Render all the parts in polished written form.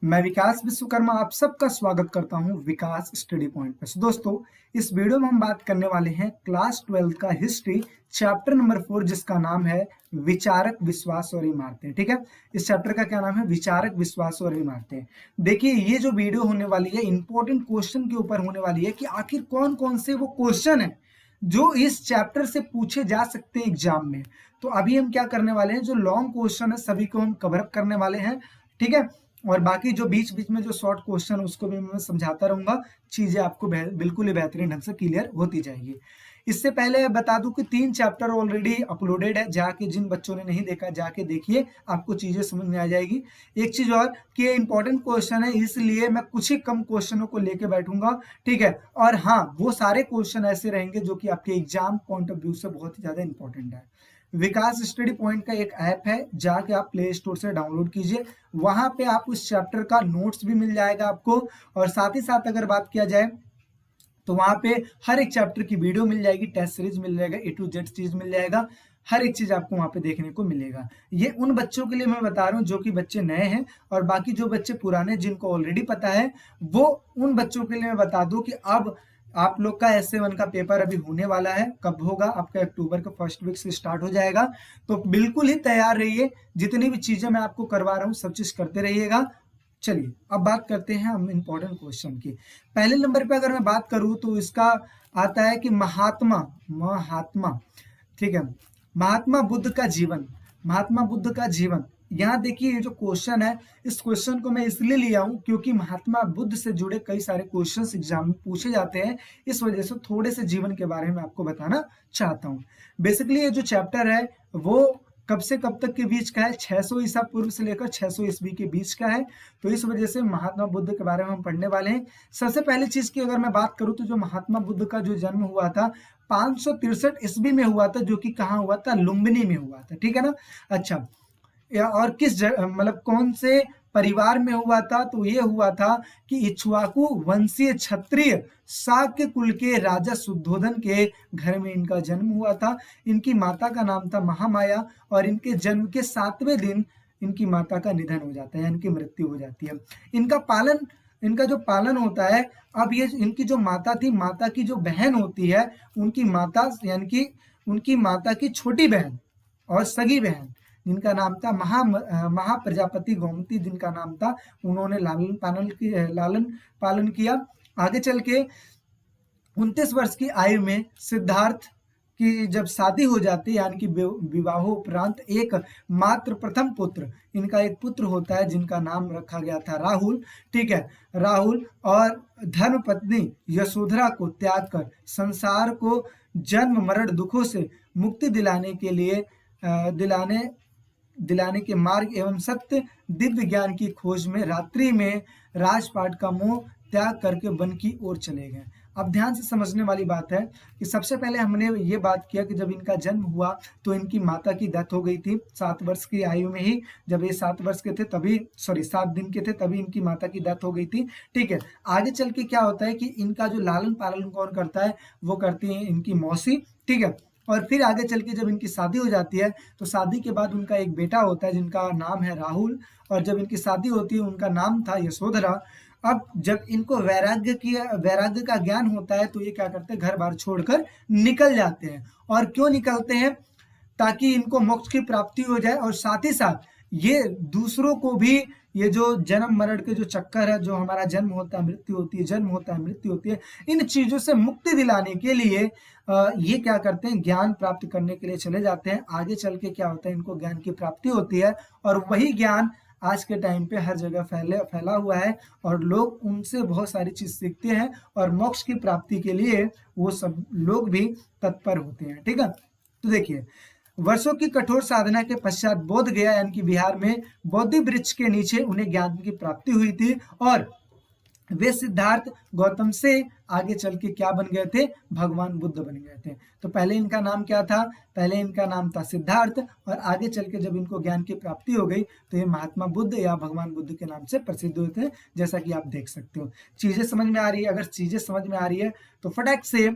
मैं विकास विश्वकर्मा आप सबका स्वागत करता हूं विकास स्टडी पॉइंट पर। दोस्तों, इस वीडियो में हम बात करने वाले हैं क्लास 12 का हिस्ट्री चैप्टर नंबर 4, जिसका नाम है विचारक, विश्वास और इमारतें। ठीक है, इस चैप्टर का क्या नाम है? विचारक, विश्वास और इमारतें। देखिए, ये जो वीडियो होने वाली है इंपॉर्टेंट क्वेश्चन के ऊपर होने वाली है कि आखिर कौन कौन से वो क्वेश्चन है जो इस चैप्टर से पूछे जा सकते हैं एग्जाम में। तो अभी हम क्या करने वाले हैं, जो लॉन्ग क्वेश्चन है सभी को हम कवर अप करने वाले हैं। ठीक है, और बाकी जो बीच बीच में जो शॉर्ट क्वेश्चन है उसको भी मैं समझाता रहूंगा, चीजें आपको बिल्कुल ही बेहतरीन ढंग से क्लियर होती जाएगी। इससे पहले बता दूं कि 3 चैप्टर ऑलरेडी अपलोडेड है, जाके जिन बच्चों ने नहीं देखा जाके देखिए, आपको चीजें समझ में आ जाएगी। एक चीज और कि ये इंपॉर्टेंट क्वेश्चन है, इसलिए मैं कुछ ही कम क्वेश्चनों को लेके बैठूंगा। ठीक है, और हाँ, वो सारे क्वेश्चन ऐसे रहेंगे जो कि आपके एग्जाम पॉइंट ऑफ व्यू से बहुत ही ज्यादा इंपॉर्टेंट है। विकास स्टडी पॉइंट का एक ऐप है, जाके आप प्ले स्टोर से डाउनलोड कीजिए। वहां पे आप उस चैप्टर का नोट्स भी मिल जाएगा आपको, और साथ ही साथ अगर बात किया जाए तो वहां पे हर एक चैप्टर की वीडियो मिल जाएगी, टेस्ट सीरीज मिल जाएगा, A to Z चीज मिल जाएगा, हर एक चीज आपको वहां पे देखने को मिलेगा। ये उन बच्चों के लिए मैं बता रहा हूँ जो कि बच्चे नए हैं, और बाकी जो बच्चे पुराने जिनको ऑलरेडी पता है, वो उन बच्चों के लिए मैं बता दूं कि अब आप लोग का S7 का पेपर अभी होने वाला है। कब होगा? आपका अक्टूबर का फर्स्ट वीक से स्टार्ट हो जाएगा, तो बिल्कुल ही तैयार रहिए। जितनी भी चीजें मैं आपको करवा रहा हूँ सब चीज करते रहिएगा। चलिए अब बात करते हैं हम इंपॉर्टेंट क्वेश्चन की। पहले नंबर पे अगर मैं बात करूं तो इसका आता है कि महात्मा महात्मा ठीक है, महात्मा बुद्ध का जीवन। महात्मा बुद्ध का जीवन, यहाँ देखिए, ये जो क्वेश्चन है, इस क्वेश्चन को मैं इसलिए लिया हूं क्योंकि महात्मा बुद्ध से जुड़े कई सारे क्वेश्चंस एग्जाम में पूछे जाते हैं। इस वजह से थोड़े से जीवन के बारे में आपको बताना चाहता हूं। बेसिकली ये जो चैप्टर है वो कब से कब तक के बीच का है? 600 ईसा पूर्व से लेकर 600 ईस्वी के बीच का है। तो इस वजह से महात्मा बुद्ध के बारे में हम पढ़ने वाले हैं। सबसे पहली चीज की अगर मैं बात करूं तो जो महात्मा बुद्ध का जो जन्म हुआ था 563 ईस्वी में हुआ था, जो कि कहाँ हुआ था? लुम्बिनी में हुआ था। ठीक है ना? अच्छा, और किस मतलब कौन से परिवार में हुआ था? तो ये हुआ था कि इक्ष्वाकु वंशीय क्षत्रिय शाक्य कुल के राजा शुद्धोधन के घर में इनका जन्म हुआ था। इनकी माता का नाम था महामाया, और इनके जन्म के 7वें दिन इनकी माता का निधन हो जाता है, इनकी मृत्यु हो जाती है। इनका जो पालन होता है, अब ये इनकी जो माता थी, माता की जो बहन होती है, उनकी माता यानी कि उनकी माता की छोटी बहन और सगी बहन, जिनका नाम था महाप्रजापति गोमती, जिनका नाम था, उन्होंने लालन पालन किया। आगे चल के 29 वर्ष की आयु में सिद्धार्थ की जब शादी हो जाती है, यानी कि विवाहोपरांत एक मात्र प्रथम पुत्र, इनका एक पुत्र होता है जिनका नाम रखा गया था राहुल। ठीक है, राहुल, और धर्मपत्नी यशोधरा को त्याग कर संसार को जन्म मरण दुखों से मुक्ति दिलाने के लिए दिलाने के मार्ग एवं सत्य दिव्य ज्ञान की खोज में रात्रि में राजपाट का मोह त्याग करके वन की ओर चले गए। अब ध्यान से समझने वाली बात है कि सबसे पहले हमने ये बात किया कि जब इनका जन्म हुआ तो इनकी माता की डेथ हो गई थी 7 वर्ष की आयु में ही। जब ये 7 वर्ष के थे तभी 7 दिन के थे तभी इनकी माता की डेथ हो गई थी। ठीक है, आगे चल के क्या होता है कि इनका जो लालन पालन कौन करता है? वो करती है इनकी मौसी। ठीक है, और फिर आगे चल के जब इनकी शादी हो जाती है तो शादी के बाद उनका एक बेटा होता है जिनका नाम है राहुल, और जब इनकी शादी होती है उनका नाम था यशोधरा। अब जब इनको वैराग्य का ज्ञान होता है तो ये क्या करते हैं? घर बार छोड़कर निकल जाते हैं। और क्यों निकलते हैं? ताकि इनको मोक्ष की प्राप्ति हो जाए, और साथ ही साथ ये दूसरों को भी, ये जो जन्म मरण के जो चक्कर है, जो हमारा जन्म होता है मृत्यु होती है, जन्म होता है मृत्यु होती है, इन चीजों से मुक्ति दिलाने के लिए ये क्या करते हैं? ज्ञान प्राप्त करने के लिए चले जाते हैं। आगे चल के क्या होता है? इनको ज्ञान की प्राप्ति होती है, और वही ज्ञान आज के टाइम पे हर जगह फैला हुआ है, और लोग उनसे बहुत सारी चीज सीखते हैं, और मोक्ष की प्राप्ति के लिए वो सब लोग भी तत्पर होते हैं। ठीक है, तो देखिए, वर्षों की कठोर साधना के पश्चात बोध गया यानी कि बिहार में बोधि वृक्ष के नीचे उन्हें ज्ञान की प्राप्ति हुई थी, और वे सिद्धार्थ गौतम से आगे चल के क्या बन गए थे? भगवान बुद्ध बन गए थे। तो पहले इनका नाम क्या था? पहले इनका नाम था सिद्धार्थ, और आगे चल के जब इनको ज्ञान की प्राप्ति हो गई तो ये महात्मा बुद्ध या भगवान बुद्ध के नाम से प्रसिद्ध हुए थे, जैसा कि आप देख सकते हो। चीजें समझ में आ रही है? अगर चीजें समझ में आ रही है तो फटाक से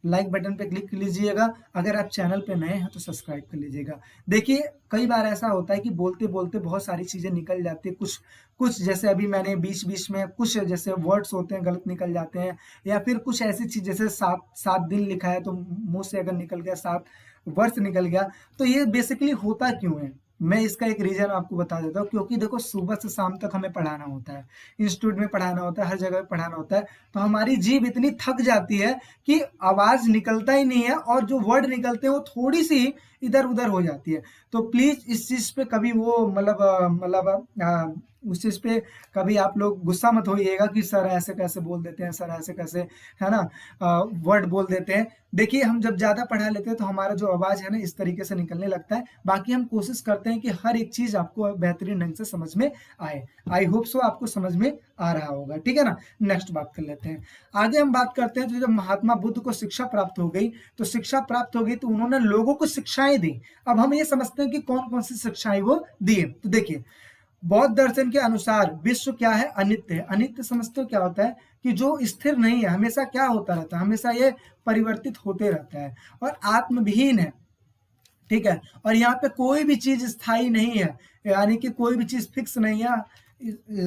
लाइक बटन पे क्लिक कर लीजिएगा। अगर आप चैनल पे नए हैं तो सब्सक्राइब कर लीजिएगा। देखिए कई बार ऐसा होता है कि बोलते बोलते बहुत सारी चीजें निकल जाती है, कुछ कुछ जैसे अभी मैंने बीच बीच में कुछ जैसे वर्ड्स होते हैं गलत निकल जाते हैं, या फिर कुछ ऐसी चीज जैसे 7 दिन लिखा है तो मुंह से अगर निकल गया 7 वर्ष निकल गया, तो ये बेसिकली होता क्यों है, मैं इसका एक रीजन आपको बता देता हूँ। क्योंकि देखो सुबह से शाम तक हमें पढ़ाना होता है, इंस्टीट्यूट में पढ़ाना होता है, हर जगह पे पढ़ाना होता है, तो हमारी जीभ इतनी थक जाती है कि आवाज निकलता ही नहीं है, और जो वर्ड निकलते हैं वो थोड़ी सी इधर उधर हो जाती है। तो प्लीज इस चीज पे कभी वो उस चीज पे कभी आप लोग गुस्सा मत होइएगा कि सर ऐसे कैसे बोल देते हैं, सर ऐसे कैसे, है ना, वर्ड बोल देते हैं। देखिए हम जब ज्यादा पढ़ा लेते हैं तो हमारा जो आवाज है ना इस तरीके से निकलने लगता है। बाकी हम कोशिश करते हैं कि हर एक चीज आपको बेहतरीन ढंग से समझ में आए। आई होप सो आपको समझ में आ रहा होगा, ठीक है ना। नेक्स्ट बात कर लेते हैं, आगे हम बात करते हैं। तो जब महात्मा बुद्ध को शिक्षा प्राप्त हो गई, तो शिक्षा प्राप्त हो गई तो उन्होंने लोगों को शिक्षाएं दी। अब हम ये समझते हैं कि कौन कौन सी शिक्षाएं वो दिए। तो देखिए बौद्ध दर्शन के अनुसार विश्व क्या है, अनित्य है। अनित्य समझते हो क्या होता है, कि जो स्थिर नहीं है, हमेशा क्या होता रहता है, हमेशा ये परिवर्तित होते रहता है, और आत्मविहीन है, ठीक है। और यहाँ पे कोई भी चीज स्थायी नहीं है, यानी कि कोई भी चीज फिक्स नहीं है।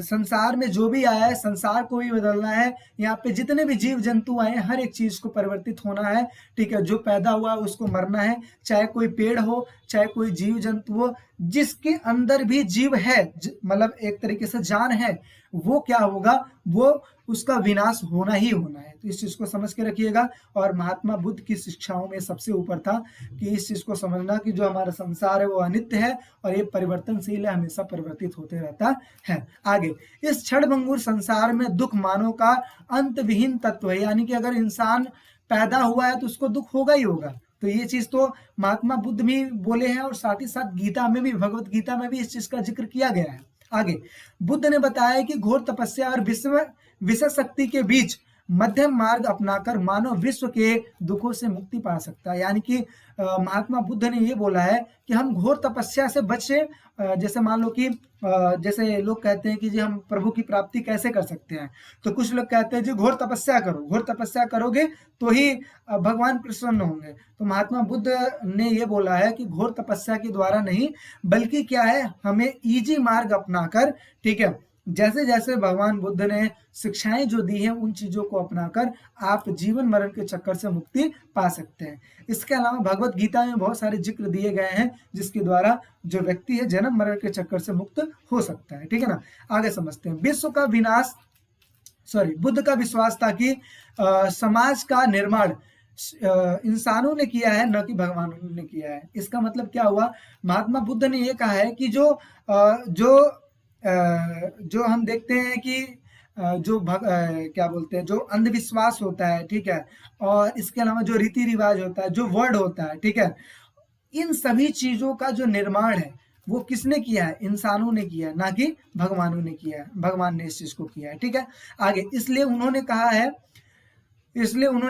संसार में जो भी आया है संसार को भी बदलना है, यहाँ पे जितने भी जीव जंतु आए हैं हर एक चीज को परिवर्तित होना है, ठीक है। जो पैदा हुआ है उसको मरना है, चाहे कोई पेड़ हो चाहे कोई जीव जंतु हो, जिसके अंदर भी जीव है, मतलब एक तरीके से जान है, वो क्या होगा, वो उसका विनाश होना ही होना है। तो इस चीज को समझ के रखिएगा। और महात्मा बुद्ध की शिक्षाओं में सबसे ऊपर था कि इस चीज को समझना कि जो हमारा संसार है वो अनित्य है और ये परिवर्तनशील है, हमेशा परिवर्तित होते रहता है। आगे, इस क्षणभंगुर संसार में दुख मानव का अंतविहीन तत्व है, यानी कि अगर इंसान पैदा हुआ है तो उसको दुख होगा ही होगा। तो ये चीज तो महात्मा बुद्ध भी बोले हैं, और साथ ही साथ गीता में भी, भगवत गीता में भी इस चीज का जिक्र किया गया है। आगे बुद्ध ने बताया कि घोर तपस्या और विषय शक्ति के बीच मध्यम मार्ग अपनाकर मानव विश्व के दुखों से मुक्ति पा सकता है। यानी कि महात्मा बुद्ध ने ये बोला है कि हम घोर तपस्या से बचे। जैसे मान लो कि जैसे लोग कहते हैं कि जी हम प्रभु की प्राप्ति कैसे कर सकते हैं, तो कुछ लोग कहते हैं जी घोर तपस्या करो, घोर तपस्या करोगे तो ही भगवान प्रसन्न होंगे। तो महात्मा बुद्ध ने ये बोला है कि घोर तपस्या के द्वारा नहीं, बल्कि क्या है, हमें इजी मार्ग अपनाकर, ठीक है, जैसे जैसे भगवान बुद्ध ने शिक्षाएं जो दी हैं उन चीजों को अपनाकर आप जीवन मरण के चक्कर से मुक्ति पा सकते हैं। इसके अलावा भगवत गीता में बहुत सारे जिक्र दिए गए हैं जिसके द्वारा जो व्यक्ति है जन्म मरण के चक्कर से मुक्त हो सकता है, ठीक है ना। आगे समझते हैं। विश्व का विनाश, बुद्ध का विश्वास था कि समाज का निर्माण इंसानों ने किया है, न कि भगवान ने किया है। इसका मतलब क्या हुआ, महात्मा बुद्ध ने ये कहा है कि जो हम देखते हैं कि क्या बोलते हैं, जो अंधविश्वास होता है, ठीक है, और इसके अलावा जो रीति रिवाज होता है, जो वर्ड होता है, ठीक है, इन सभी चीजों का जो निर्माण है वो किसने किया है, इंसानों ने किया है, ना कि भगवानों ने किया है। भगवान ने इस चीज को किया है, ठीक है। आगे, इसलिए उन्होंने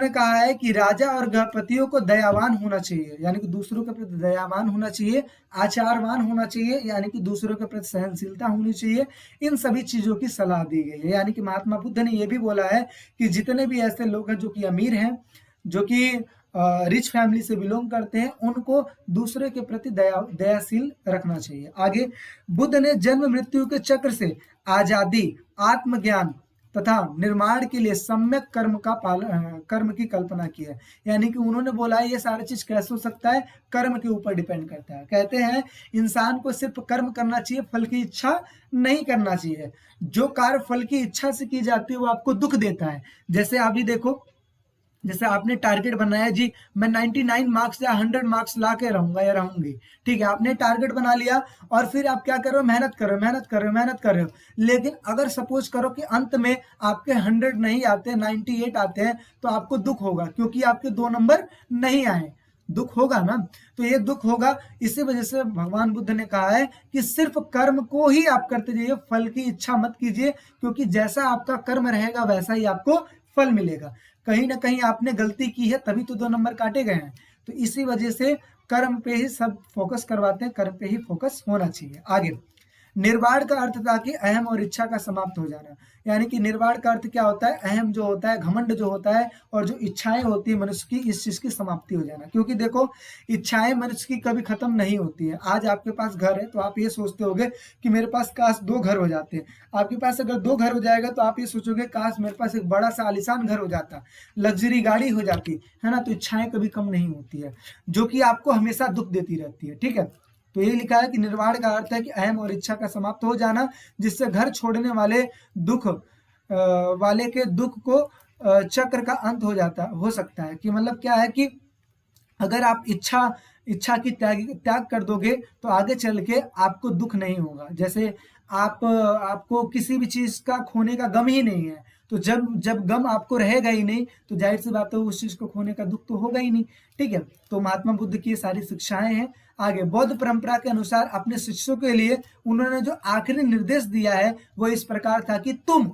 कहा है कि राजा और गृहपतियों को दयावान होना चाहिए, यानी कि दूसरों के प्रति दयावान होना चाहिए, आचारवान होना चाहिए, यानी कि दूसरों के प्रति सहनशीलता होनी चाहिए। इन सभी चीजों की सलाह दी गई है। यानी कि महात्मा बुद्ध ने यह भी बोला है कि जितने भी ऐसे लोग हैं जो कि अमीर हैं, जो कि रिच फैमिली से बिलोंग करते हैं, उनको दूसरे के प्रति दयाशील रखना चाहिए। आगे, बुद्ध ने जन्म मृत्यु के चक्र से आजादी, आत्मज्ञान तथा निर्माण के लिए सम्यक कर्म की कल्पना की है। यानी कि उन्होंने बोला है ये सारा चीज कैसे हो सकता है, कर्म के ऊपर डिपेंड करता है। कहते हैं इंसान को सिर्फ कर्म करना चाहिए, फल की इच्छा नहीं करना चाहिए। जो कार्य फल की इच्छा से की जाती है वो आपको दुख देता है। जैसे अभी देखो, जैसे आपने टारगेट बनाया जी मैं 99 मार्क्स या 100 मार्क्स ला के रहूंगा या रहूंगी, ठीक है, आपने टारगेट बना लिया और फिर आप क्या कर रहे हो, मेहनत कर रहे हो। लेकिन अगर सपोज करो कि अंत में आपके 100 नहीं आते, 98 आते हैं, तो आपको दुख होगा, क्योंकि आपके 2 नंबर नहीं आए, दुख होगा ना। तो ये दुख होगा। इसी वजह से भगवान बुद्ध ने कहा है कि सिर्फ कर्म को ही आप करते जाइए, फल की इच्छा मत कीजिए, क्योंकि जैसा आपका कर्म रहेगा वैसा ही आपको फल मिलेगा। कहीं ना कहीं आपने गलती की है तभी तो 2 नंबर काटे गए हैं। तो इसी वजह से कर्म पे ही सब फोकस करवाते हैं, कर्म पे ही फोकस होना चाहिए। आगे, निर्वाण का अर्थ था कि अहम और इच्छा का समाप्त हो जाना, यानी कि निर्वाण का अर्थ क्या होता है, अहम जो होता है, घमंड जो होता है, और जो इच्छाएं होती है मनुष्य की, इस चीज की समाप्ति हो जाना। क्योंकि देखो इच्छाएं मनुष्य की कभी खत्म नहीं होती है। आज आपके पास घर है तो आप ये सोचते होगे कि मेरे पास काश 2 घर हो जाते हैं। आपके पास अगर 2 घर हो जाएगा तो आप ये सोचोगे काश मेरे पास एक बड़ा सा आलीशान घर हो जाता, लग्जरी गाड़ी हो जाती, है ना। तो इच्छाएं कभी कम नहीं होती है, जो कि आपको हमेशा दुख देती रहती है, ठीक है। तो यही लिखा है कि निर्वाण का अर्थ है कि अहम और इच्छा का समाप्त हो जाना, जिससे घर छोड़ने वाले वाले के दुख को चक्र का अंत हो सकता है। कि मतलब क्या है कि अगर आप इच्छा की त्याग कर दोगे तो आगे चल के आपको दुख नहीं होगा। जैसे आपको किसी भी चीज का खोने का गम ही नहीं है, तो जब गम आपको रहेगा ही नहीं तो जाहिर सी बात है उस चीज को खोने का दुख तो होगा ही नहीं, ठीक है। तो महात्मा बुद्ध की ये सारी शिक्षाएं हैं। आगे बौद्ध परंपरा के अनुसार अपने शिष्यों के लिए उन्होंने जो आखिरी निर्देश दिया है वो इस प्रकार था कि तुम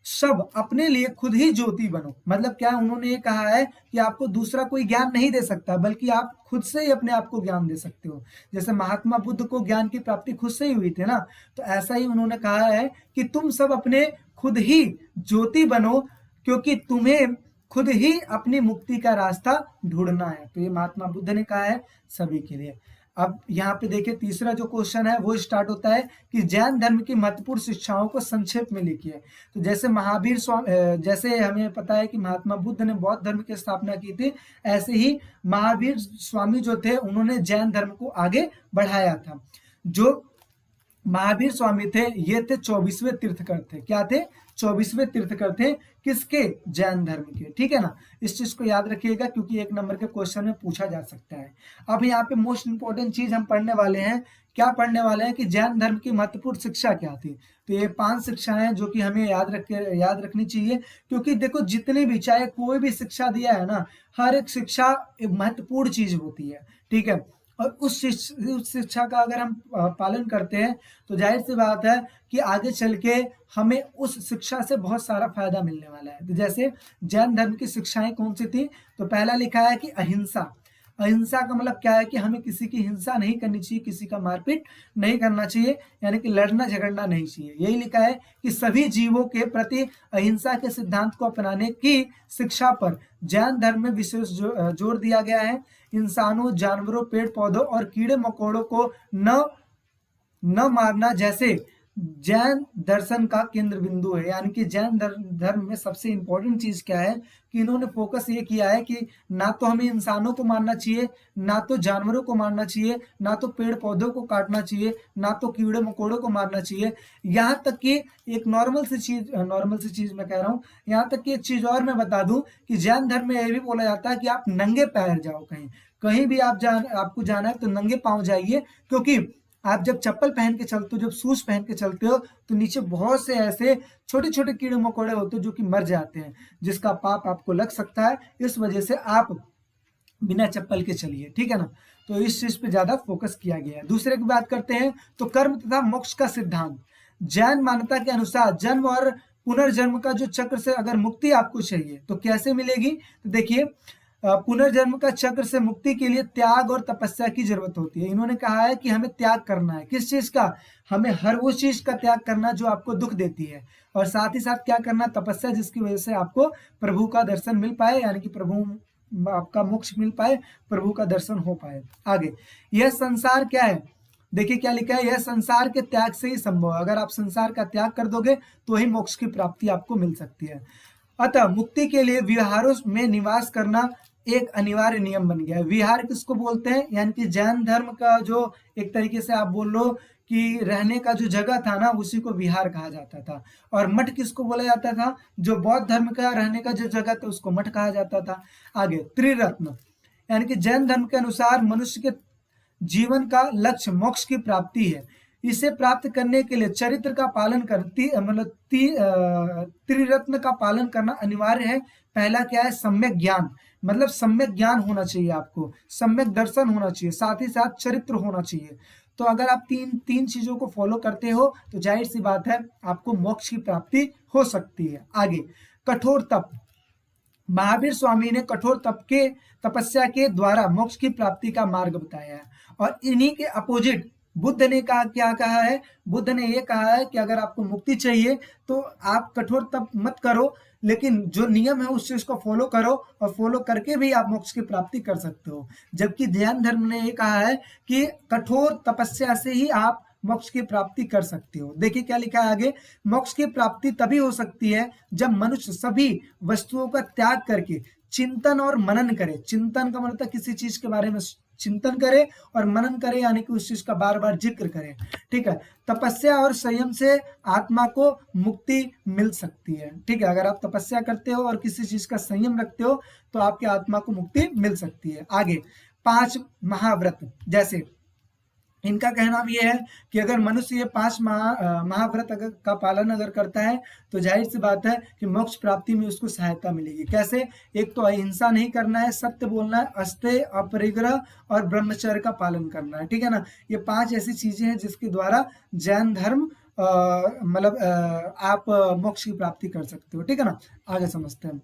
सब अपने लिए खुद ही ज्योति बनो। मतलब क्या उन्होंने ये कहा है कि आपको दूसरा कोई ज्ञान नहीं दे सकता, बल्कि आप खुद से ही अपने आप को ज्ञान दे सकते हो। जैसे महात्मा बुद्ध को ज्ञान की प्राप्ति खुद से ही हुई थी ना, तो ऐसा ही उन्होंने कहा है कि तुम सब अपने खुद ही ज्योति बनो, क्योंकि तुम्हें खुद ही अपनी मुक्ति का रास्ता ढूंढना है। तो ये महात्मा बुद्ध ने कहा है सभी के लिए। अब यहाँ पे देखिए तीसरा जो क्वेश्चन है वो स्टार्ट होता है कि जैन धर्म की महत्वपूर्ण शिक्षाओं को संक्षेप में लिखिए। तो जैसे महावीर स्वामी, जैसे हमें पता है कि महात्मा बुद्ध ने बौद्ध धर्म की स्थापना की थी, ऐसे ही महावीर स्वामी जो थे उन्होंने जैन धर्म को आगे बढ़ाया था। जो महावीर स्वामी थे ये थे 24वें तीर्थकर थे। क्या थे? 24वें तीर्थकर थे। किसके? जैन धर्म के, ठीक है ना। इस चीज को याद रखिएगा क्योंकि 1 नंबर के क्वेश्चन में पूछा जा सकता है। अब यहाँ पे मोस्ट इंपोर्टेंट चीज हम पढ़ने वाले हैं। क्या पढ़ने वाले हैं कि जैन धर्म की महत्वपूर्ण शिक्षा क्या थी। तो ये 5 शिक्षाएं जो कि हमें याद रखनी चाहिए, क्योंकि देखो जितनी भी, चाहे कोई भी शिक्षा दिया है ना, हर एक शिक्षा एक महत्वपूर्ण चीज होती है, ठीक है। और उस शिक्षा का अगर हम पालन करते हैं तो जाहिर सी बात है कि आगे चल के हमें उस शिक्षा से बहुत सारा फायदा मिलने वाला है। तो जैसे जैन धर्म की शिक्षाएं कौन सी थी, तो पहला लिखा है कि अहिंसा। अहिंसा का मतलब क्या है कि हमें किसी की हिंसा नहीं करनी चाहिए, किसी का मारपीट नहीं करना चाहिए, यानी कि लड़ना झगड़ना नहीं चाहिए। यही लिखा है कि सभी जीवों के प्रति अहिंसा के सिद्धांत को अपनाने की शिक्षा पर जैन धर्म में विशेष जोर दिया गया है। इंसानों, जानवरों, पेड़ पौधों और कीड़े मकोड़ों को न मारना जैसे जैन दर्शन का केंद्र बिंदु है। यानी कि जैन धर्म में सबसे इंपॉर्टेंट चीज क्या है कि इन्होंने फोकस ये किया है कि ना तो हमें इंसानों को मारना चाहिए, ना तो जानवरों को मारना चाहिए, ना तो पेड़ पौधों को काटना चाहिए, ना तो कीड़े मकोड़ों को मारना चाहिए। यहाँ तक कि एक नॉर्मल सी चीज मैं कह रहा हूँ, यहाँ तक कि एक चीज और मैं बता दूं कि जैन धर्म में यह भी बोला जाता है कि आप नंगे पैर जाओ, कहीं भी आपको जाना है तो नंगे पांव जाइए। क्योंकि आप जब चप्पल पहन के चलते हो, जब शूज पहन के चलते हो, तो नीचे बहुत से ऐसे छोटे छोटे कीड़े मकोड़े होते हैं जो कि मर जाते हैं, जिसका पाप आपको लग सकता है। इस वजह से आप बिना चप्पल के चलिए, ठीक है ना। तो इस चीज पे ज्यादा फोकस किया गया है। दूसरे की बात करते हैं तो कर्म तथा मोक्ष का सिद्धांत। जैन मान्यता के अनुसार जन्म और पुनर्जन्म का जो चक्र से अगर मुक्ति आपको चाहिए तो कैसे मिलेगी। तो देखिए पुनर्जन्म का चक्र से मुक्ति के लिए त्याग और तपस्या की जरूरत होती है। इन्होंने कहा है कि हमें त्याग करना है। किस चीज का? हमें हर वो चीज का त्याग करना जो आपको दुख देती है, और साथ ही साथ क्या करना? तपस्या, जिसकी वजह से आपको प्रभु का दर्शन मिल पाए, यानी कि प्रभु आपका मोक्ष मिल पाए, प्रभु का दर्शन हो पाए। आगे यह संसार क्या है, देखिए क्या लिखा है, यह संसार के त्याग से ही संभव है। अगर आप संसार का त्याग कर दोगे तो ही मोक्ष की प्राप्ति आपको मिल सकती है। अतः मुक्ति के लिए विहारों में निवास करना एक अनिवार्य नियम बन गया है। विहार किसको बोलते हैं? यानी कि जैन धर्म का जो एक तरीके से आप बोल लो कि रहने का जो जगह था ना, उसी को विहार कहा जाता था। और मठ किसको बोला जाता था? जो बौद्ध धर्म का रहने का जो जगह था उसको मठ कहा जाता था। आगे त्रिरत्न, यानी कि जैन धर्म के अनुसार मनुष्य के जीवन का लक्ष्य मोक्ष की प्राप्ति है। इसे प्राप्त करने के लिए चरित्र का पालन त्रिरत्न का पालन करना अनिवार्य है। पहला क्या है? सम्यक ज्ञान, मतलब सम्यक ज्ञान होना चाहिए आपको, सम्यक दर्शन होना चाहिए, साथ ही साथ चरित्र होना चाहिए। तो अगर आप तीन चीजों को फॉलो करते हो तो जाहिर सी बात है आपको मोक्ष की प्राप्ति हो सकती है। आगे कठोर तप। महावीर स्वामी ने कठोर तपस्या के द्वारा मोक्ष की प्राप्ति का मार्ग बताया है। और इन्हीं के अपोजिट बुद्ध ने कहा, क्या कहा है? बुद्ध ने ये कहा है कि अगर आपको मुक्ति चाहिए तो आप कठोर तप मत करो, लेकिन जो नियम है उस चीज को फॉलो करो, और फॉलो करके भी आप मोक्ष की प्राप्ति कर सकते हो। जबकि ध्यान धर्म ने ये कहा है कि कठोर तपस्या से ही आप मोक्ष की प्राप्ति कर सकते हो। देखिए क्या लिखा है आगे, मोक्ष की प्राप्ति तभी हो सकती है जब मनुष्य सभी वस्तुओं का त्याग करके चिंतन और मनन करे। चिंतन का मतलब किसी चीज के बारे में चिंतन करे, और मनन करे यानी कि उस चीज का बार बार जिक्र करे। ठीक है, तपस्या और संयम से आत्मा को मुक्ति मिल सकती है। ठीक है, अगर आप तपस्या करते हो और किसी चीज का संयम रखते हो तो आपकी आत्मा को मुक्ति मिल सकती है। आगे 5 महाव्रत, जैसे इनका कहना भी ये है कि अगर मनुष्य ये 5 महाव्रत अगर का पालन अगर करता है तो जाहिर सी बात है कि मोक्ष प्राप्ति में उसको सहायता मिलेगी। कैसे? एक तो अहिंसा नहीं करना है, सत्य बोलना है, अस्तेय, अपरिग्रह और ब्रह्मचर्य का पालन करना है। ठीक है ना, ये 5 ऐसी चीजें हैं जिसके द्वारा जैन धर्म मतलब आप मोक्ष की प्राप्ति कर सकते हो। ठीक है ना, आगे समझते हैं।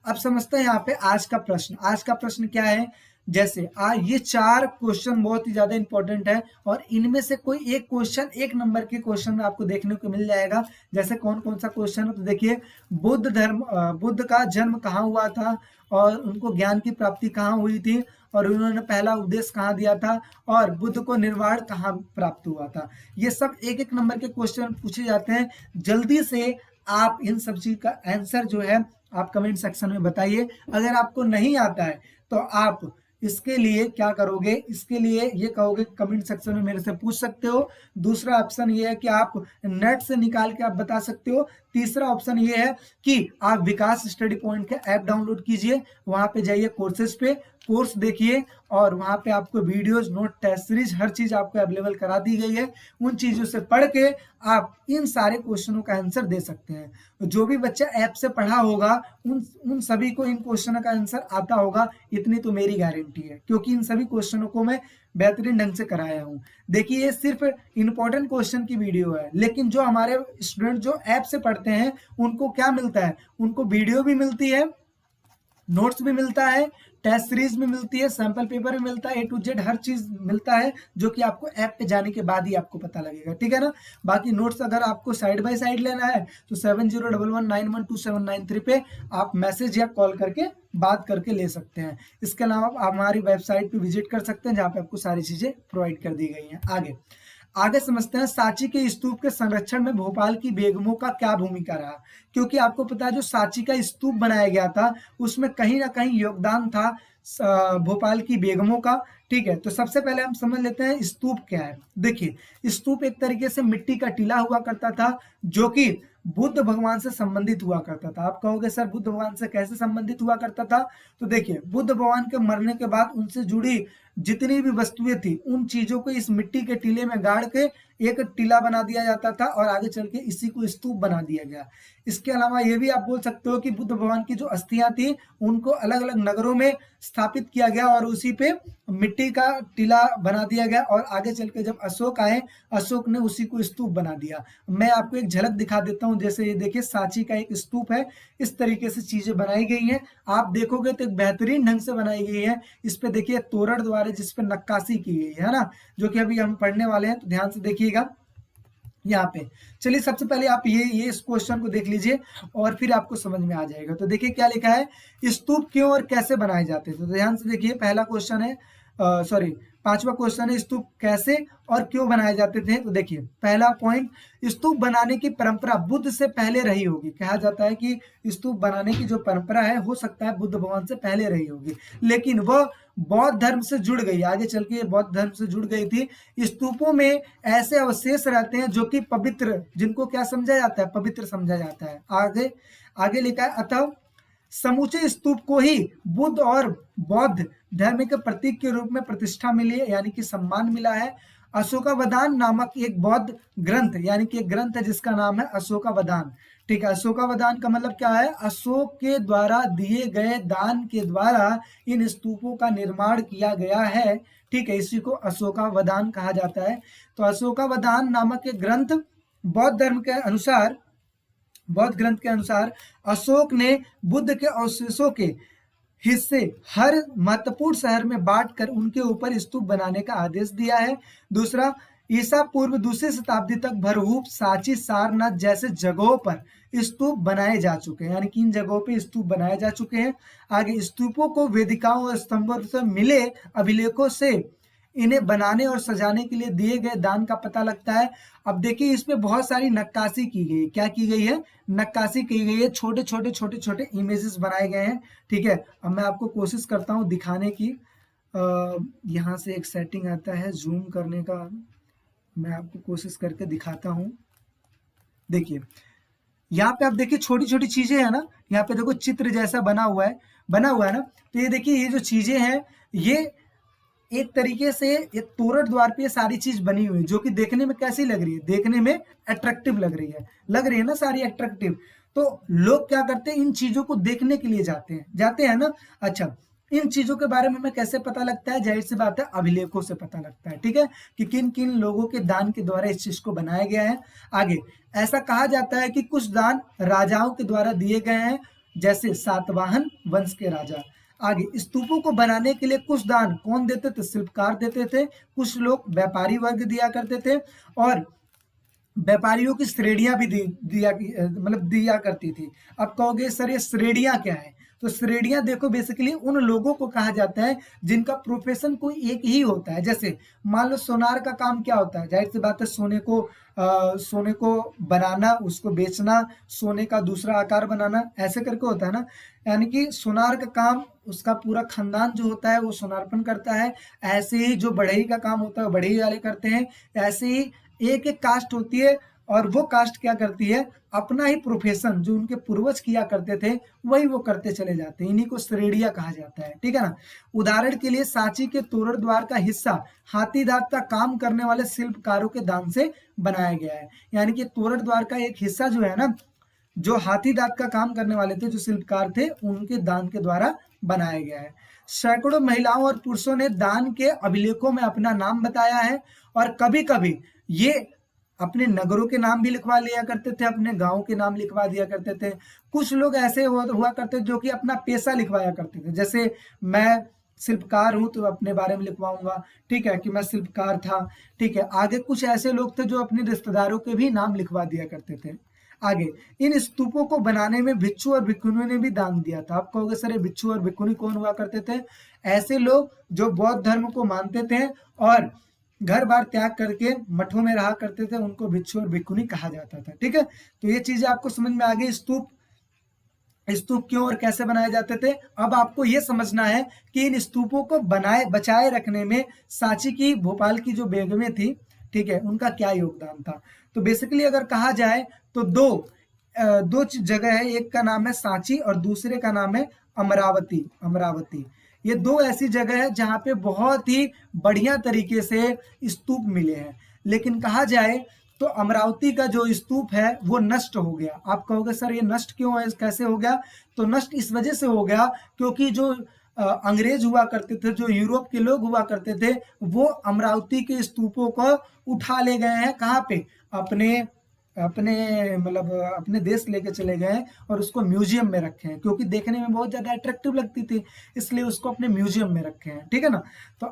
अब समझते हैं यहाँ पे आज का प्रश्न। आज का प्रश्न क्या है? जैसे ये 4 क्वेश्चन बहुत ही ज्यादा इंपॉर्टेंट है, और इनमें से कोई एक क्वेश्चन 1 नंबर के क्वेश्चन में आपको देखने को मिल जाएगा। जैसे कौन कौन सा क्वेश्चन है, तो देखिए, बुद्ध का जन्म कहाँ हुआ था, और उनको ज्ञान की प्राप्ति कहाँ हुई थी, और उन्होंने पहला उपदेश कहाँ दिया था, और बुद्ध को निर्वाण कहाँ प्राप्त हुआ था। ये सब 1-1 नंबर के क्वेश्चन पूछे जाते हैं। जल्दी से आप इन सब चीज का आंसर जो है आप कमेंट सेक्शन में बताइए। अगर आपको नहीं आता है तो आप इसके लिए क्या करोगे? इसके लिए ये कहोगे कमेंट सेक्शन में मेरे से पूछ सकते हो। दूसरा ऑप्शन ये है कि आप नेट से निकाल के आप बता सकते हो। तीसरा ऑप्शन ये है कि आप विकास स्टडी पॉइंट का ऐप डाउनलोड कीजिए, वहां पे जाइए कोर्सेज पे, कोर्स देखिए, और वहां पे आपको वीडियोस, नोट, टेस्ट सीरीज हर चीज आपको अवेलेबल करा दी गई है। उन चीजों से पढ़ के आप इन सारे क्वेश्चनों का आंसर दे सकते हैं। जो भी बच्चा ऐप से पढ़ा होगा उन सभी को इन क्वेश्चनों का आंसर आता होगा, इतनी तो मेरी गारंटी है, क्योंकि इन सभी क्वेश्चनों को मैं बेहतरीन ढंग से कराया हूँ। देखिए, ये सिर्फ इंपॉर्टेंट क्वेश्चन की वीडियो है, लेकिन जो हमारे स्टूडेंट जो ऐप से पढ़ते हैं उनको क्या मिलता है? उनको वीडियो भी मिलती है, नोट्स भी मिलता है, टेस्ट सीरीज भी मिलती है, सैंपल पेपर भी मिलता है, A to Z हर चीज मिलता है, जो कि आपको ऐप पे जाने के बाद ही आपको पता लगेगा। ठीक है ना। बाकी नोट्स अगर आपको साइड बाय साइड लेना है तो 7011912793 पे आप मैसेज या कॉल करके बात करके ले सकते हैं। इसके अलावा आप हमारी वेबसाइट पे विजिट कर सकते हैं, जहाँ पे आपको सारी चीजें प्रोवाइड कर दी गई हैं। आगे समझते हैं, सांची के स्तूप के संरक्षण में भोपाल की बेगमों का क्या भूमिका रहा। क्योंकि आपको पता है जो सांची का स्तूप बनाया गया था उसमें कहीं ना कहीं योगदान था भोपाल की बेगमों का। ठीक है, तो सबसे पहले हम समझ लेते हैं स्तूप क्या है। देखिए, स्तूप एक तरीके से मिट्टी का टीला हुआ करता था, जो कि बुद्ध भगवान से संबंधित हुआ करता था। आप कहोगे सर बुद्ध भगवान से कैसे संबंधित हुआ करता था? तो देखिए, बुद्ध भगवान के मरने के बाद उनसे जुड़ी जितनी भी वस्तुएं थी उन चीजों को इस मिट्टी के टीले में गाड़ के एक टीला बना दिया जाता था, और आगे चल के इसी को स्तूप बना दिया गया। इसके अलावा ये भी आप बोल सकते हो कि बुद्ध भगवान की जो अस्थियां थी उनको अलग अलग नगरों में स्थापित किया गया, और उसी पे मिट्टी का टीला बना दिया गया, और आगे चल के जब अशोक आए, अशोक ने उसी को स्तूप बना दिया। मैं आपको एक झलक दिखा देता हूँ। जैसे ये देखिए, सांची का एक स्तूप है, इस तरीके से चीजें बनाई गई हैं। आप देखोगे तो एक बेहतरीन ढंग से बनाई गई है। इस पे देखिए तोरण द्वारा जिस पे नक्काशी की गई है ना, जो कि अभी हम पढ़ने वाले हैं, तो ध्यान से देखिएगा यहाँ पे। चलिए, सबसे पहले आप ये इस क्वेश्चन को देख लीजिए और फिर आपको समझ में आ जाएगा। तो देखिए क्या लिखा है, स्तूप क्यों और कैसे बनाए जाते थे। तो ध्यान से देखिए, पहला क्वेश्चन है, पांचवा क्वेश्चन है, स्तूप कैसे और क्यों बनाए जाते थे। तो देखिए, पहला पॉइंट, स्तूप बनाने की परंपरा बुद्ध से पहले रही होगी। कहा जाता है कि स्तूप बनाने की जो परंपरा है, हो सकता है बुद्ध भगवान से पहले रही होगी, लेकिन वह बौद्ध धर्म से जुड़ गई। आगे चल के बौद्ध धर्म से जुड़ गई थी। स्तूपों में ऐसे अवशेष रहते हैं जो कि पवित्र, जिनको क्या समझा जाता है, पवित्र समझा जाता है। आगे लिखा है, अतः समूचे स्तूप को ही बुद्ध और बौद्ध धर्म के प्रतीक के रूप में प्रतिष्ठा मिली है, यानी कि सम्मान मिला है। अशोकावदान नामक एक बौद्ध ग्रंथ, यानी कि एक ग्रंथ है जिसका नाम है अशोकावदान। ठीक है, अशोकावदान का मतलब क्या है? अशोक के द्वारा दिए गए दान के द्वारा इन स्तूपों का निर्माण किया गया है। ठीक है, इसी को अशोकावदान कहा जाता है। तो अशोकावदान नामक एक ग्रंथ बौद्ध ग्रंथ के अनुसार अशोक ने बुद्ध के अवशेषों के हिस्से हर महत्वपूर्ण शहर में बांटकर उनके ऊपर स्तूप बनाने का आदेश दिया है। दूसरा, ईसा पूर्व दूसरी शताब्दी तक भरहूप, सांची, सारनाथ जैसे जगहों पर स्तूप बनाए जा चुके हैं, यानी कि इन जगहों पे स्तूप बनाए जा चुके हैं। आगे स्तूपों को वेदिकाओं और स्तंभों से मिले अभिलेखों से इन्हें बनाने और सजाने के लिए दिए गए दान का पता लगता है। अब देखिए इसमें बहुत सारी नक्काशी की गई है। क्या की गई है? नक्काशी की गई है, छोटे छोटे इमेजेस बनाए गए हैं। ठीक है, अब मैं आपको कोशिश करता हूँ दिखाने की। यहाँ से एक सेटिंग आता है जूम करने का, मैं आपको कोशिश करके दिखाता हूँ। देखिए यहाँ पे आप देखिए छोटी छोटी चीजें है ना, यहाँ पे देखो चित्र जैसा बना हुआ है ना। तो ये देखिए ये जो चीजें हैं ये एक तरीके से ये तोरण द्वार पे सारी चीज बनी हुई है, जो कि देखने में कैसी लग रही है? देखने में अट्रैक्टिव लग रही है ना, सारी अट्रैक्टिव। तो लोग क्या करते हैं, इन चीजों को देखने के लिए जाते हैं ना। अच्छा, इन चीजों के बारे में हमें कैसे पता लगता है? जाहिर सी बात है अभिलेखों से पता लगता है। ठीक है, कि किन किन लोगों के दान के द्वारा इस चीज को बनाया गया है। आगे ऐसा कहा जाता है कि कुछ दान राजाओं के द्वारा दिए गए हैं, जैसे सातवाहन वंश के राजा। आगे स्तूपों को बनाने के लिए कुछ दान कौन देते थे? शिल्पकार देते थे। कुछ लोग व्यापारी वर्ग दिया करते थे, और व्यापारियों की श्रेणियां भी दिया करती थी। अब कहोगे सर ये श्रेणियां क्या है? तो श्रेणियां देखो बेसिकली उन लोगों को कहा जाता है जिनका प्रोफेशन कोई एक ही होता है। जैसे मान लो सोनार का काम क्या होता है? जाहिर सी बात है सोने को बनाना, उसको बेचना, सोने का दूसरा आकार बनाना, ऐसे करके होता है ना। यानी कि सोनार का काम उसका पूरा खानदान जो होता है वो सोनारपन करता है। ऐसे ही जो बढ़ई का काम होता है वो बढ़ई वाले करते हैं। ऐसे ही एक एक कास्ट होती है, और वो कास्ट क्या करती है? अपना ही प्रोफेशन जो उनके पूर्वज किया करते थे वही वो करते चले जाते हैं। इन्हीं को श्रेणियां कहा जाता है। ठीक है ना। उदाहरण के लिए सांची के तोरण द्वार का हिस्सा हाथी दांत का काम करने वाले शिल्पकारों के दान से बनाया गया है। यानी कि तोरण द्वार का एक हिस्सा जो है ना, जो हाथी दांत का काम करने वाले थे, जो शिल्पकार थे, उनके दान के द्वारा बनाया गया है। सैकड़ों महिलाओं और पुरुषों ने दान के अभिलेखों में अपना नाम बताया है, और कभी कभी ये अपने नगरों के नाम भी लिखवा लिया करते थे, अपने गांव के नाम लिखवा दिया करते थे। कुछ लोग ऐसे हुआ करते जो कि अपना पेशा लिखवाया करते थे। जैसे मैं शिल्पकार हूं तो अपने बारे में लिखवाऊंगा, ठीक है, कि मैं शिल्पकार था। ठीक है, आगे कुछ ऐसे लोग थे जो अपने रिश्तेदारों के भी नाम लिखवा दिया करते थे। आगे इन स्तूपों को बनाने में भिक्षु और भिक्षुणी ने भी दान दिया था। आप कहोगे सर ये भिक्षु और भिक्षुणी कौन हुआ करते थे? ऐसे लोग जो बौद्ध धर्म को मानते थे और घर बार त्याग करके मठों में रहा करते थे, उनको भिक्षु और भिक्षुणी कहा जाता था। ठीक है, तो ये चीजें आपको समझ में आ गई। स्तूप क्यों और कैसे बनाए जाते थे। अब आपको ये समझना है कि इन स्तूपों को बचाए रखने में सांची की, भोपाल की जो बेगमें थी, ठीक है, उनका क्या योगदान था। तो बेसिकली अगर कहा जाए तो दो जगह है, एक का नाम है सांची और दूसरे का नाम है अमरावती। ये दो ऐसी जगह है जहां पे बहुत ही बढ़िया तरीके से स्तूप मिले हैं। लेकिन कहा जाए तो अमरावती का जो स्तूप है वो नष्ट हो गया। आप कहोगे सर ये नष्ट क्यों है, कैसे हो गया? तो नष्ट इस वजह से हो गया क्योंकि जो अंग्रेज हुआ करते थे, जो यूरोप के लोग हुआ करते थे, वो अमरावती के स्तूपों को उठा ले गए हैं। कहाँ पे? अपने देश लेके चले गए और उसको म्यूजियम में रखे हैं, क्योंकि देखने में बहुत ज्यादा अट्रैक्टिव लगती थी, इसलिए उसको अपने म्यूजियम में रखे हैं। ठीक है ना। तो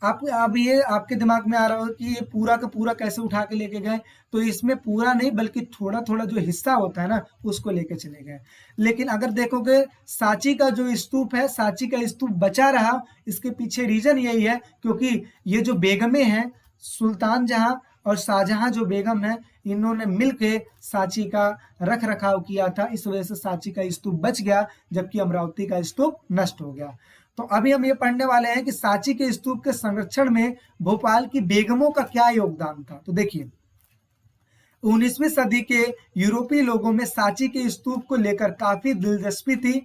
अब ये आपके दिमाग में आ रहा हो कि ये पूरा का पूरा कैसे उठा के लेके गए। तो इसमें पूरा नहीं बल्कि थोड़ा थोड़ा जो हिस्सा होता है ना उसको लेके चले गए। लेकिन अगर देखोगे सांची का जो स्तूप है, सांची का स्तूप बचा रहा, इसके पीछे रीजन यही है क्योंकि ये जो बेगमें हैं, सुल्तान जहां और शाहजहां जो बेगम है, इन्होंने मिलके सांची का रख रखाव किया था। इस वजह से सांची का स्तूप बच गया, जबकि अमरावती का स्तूप नष्ट हो गया। तो अभी हम ये पढ़ने वाले हैं कि सांची के स्तूप के संरक्षण में भोपाल की बेगमों का क्या योगदान था। तो देखिए 19वीं सदी के यूरोपीय लोगों में सांची के स्तूप को लेकर काफी दिलचस्पी थी।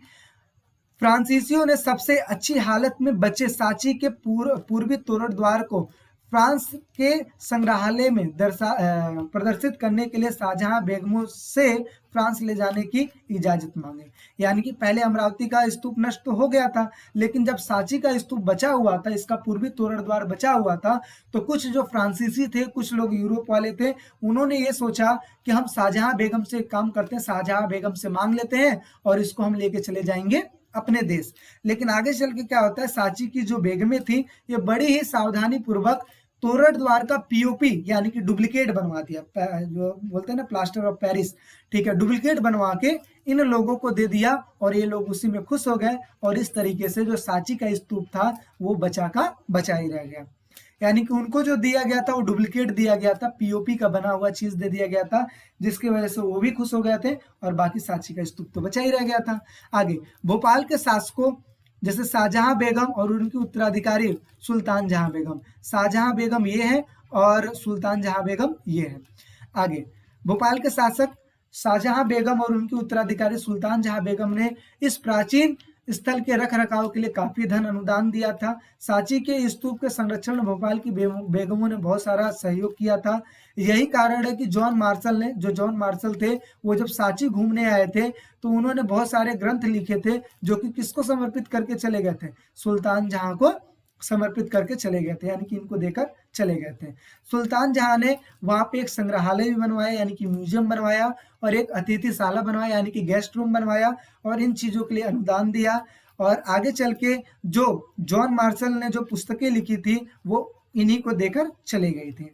फ्रांसीसियों ने सबसे अच्छी हालत में बचे सांची के पूर्वी तोरण द्वार को फ्रांस के संग्रहालय में प्रदर्शित करने के लिए शाहजहां बेगमों से फ्रांस ले जाने की इजाजत मांगी। यानी कि पहले अमरावती का स्तूप नष्ट तो हो गया था, लेकिन जब सांची का स्तूप बचा हुआ था, इसका पूर्वी तोरण द्वार बचा हुआ था, तो कुछ जो फ्रांसीसी थे, कुछ लोग यूरोप वाले थे, उन्होंने ये सोचा कि हम शाहजहां बेगम से काम करते हैं, शाहजहां बेगम से मांग लेते हैं और इसको हम लेके चले जाएंगे अपने देश। लेकिन आगे चल के क्या होता है, सांची की जो बेगमें थी ये बड़ी ही सावधानी पूर्वक तोरण द्वार का पीओपी यानी कि डुप्लीकेट बनवा दिया, जो बोलते हैं ना प्लास्टर ऑफ पेरिस, ठीक है, डुप्लीकेट बनवा के इन लोगों को दे दिया और ये लोग उसी में खुश हो गए और इस तरीके से जो सांची का स्तूप था वो बचा का बचा ही रह गया। यानी कि उनको जो दिया गया था वो डुप्लीकेट दिया गया था, पीओपी का बना हुआ चीज दे दिया गया था, जिसकी वजह से वो भी खुश हो गए थे और बाकी सांची का स्तूप तो बचा ही रह गया था। आगे भोपाल के शासकों जैसे शाहजहां बेगम और उनकी उत्तराधिकारी सुल्तान जहां बेगम, शाहजहां बेगम ये है और सुल्तान जहां बेगम ये है। आगे भोपाल के शासक शाहजहां बेगम और उनकी उत्तराधिकारी सुल्तान जहां बेगम ने इस प्राचीन स्थल के रख रखाव के लिए काफी धन अनुदान दिया था। सांची के स्तूप के संरक्षण में भोपाल की बेगमों ने बहुत सारा सहयोग किया था। यही कारण है कि जॉन मार्शल थे, वो जब सांची घूमने आए थे तो उन्होंने बहुत सारे ग्रंथ लिखे थे जो कि किसको समर्पित करके चले गए थे, सुल्तान जहां को समर्पित करके चले गए थे, यानी कि इनको देकर चले गए थे। सुल्तान जहां ने वहां पे एक संग्रहालय भी बनवाया यानी कि म्यूजियम बनवाया और एक अतिथिशाला बनवाया यानी कि गेस्ट रूम बनवाया और इन चीजों के लिए अनुदान दिया। और आगे चल के जो जॉन मार्शल ने जो पुस्तकें लिखी थी वो इन्हीं को देकर चले गए थे।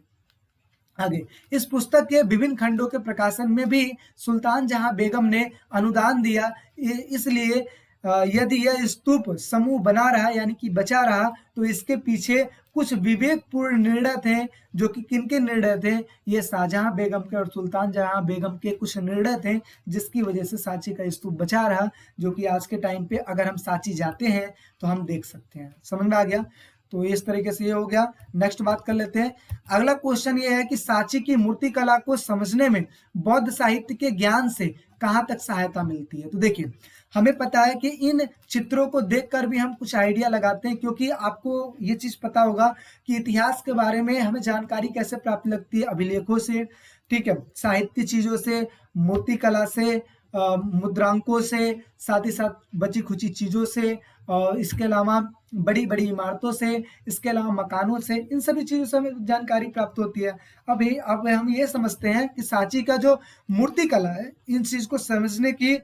आगे इस पुस्तक के विभिन्न खंडों के प्रकाशन में भी सुल्तान जहां बेगम ने अनुदान दिया, इसलिए यदि यह स्तूप समूह बना रहा यानी कि बचा रहा तो इसके पीछे कुछ विवेकपूर्ण निर्णय थे, जो कि किनके निर्णय थे, ये शाहजहां बेगम के और सुल्तान जहां बेगम के कुछ निर्णय थे जिसकी वजह से सांची का स्तूप बचा रहा, जो कि आज के टाइम पे अगर हम सांची जाते हैं तो हम देख सकते हैं। समझ में आ गया? तो इस तरीके से ये हो गया। नेक्स्ट बात कर लेते हैं। अगला क्वेश्चन ये है कि सांची की मूर्ति कला को समझने में बौद्ध साहित्य के ज्ञान से कहाँ तक सहायता मिलती है। तो देखिए हमें पता है कि इन चित्रों को देखकर भी हम कुछ आइडिया लगाते हैं, क्योंकि आपको ये चीज पता होगा कि इतिहास के बारे में हमें जानकारी कैसे प्राप्त लगती है, अभिलेखों से, ठीक है, साहित्य चीजों से, मूर्ति कला से, मुद्रांकों से, साथ ही साथ बची खुची चीजों से, और इसके अलावा बड़ी बड़ी इमारतों से, इसके अलावा मकानों से, इन सभी चीजों से हमें जानकारी प्राप्त होती है। अब हम ये समझते हैं कि सांची का जो मूर्ति कला है, इन चीज को समझने की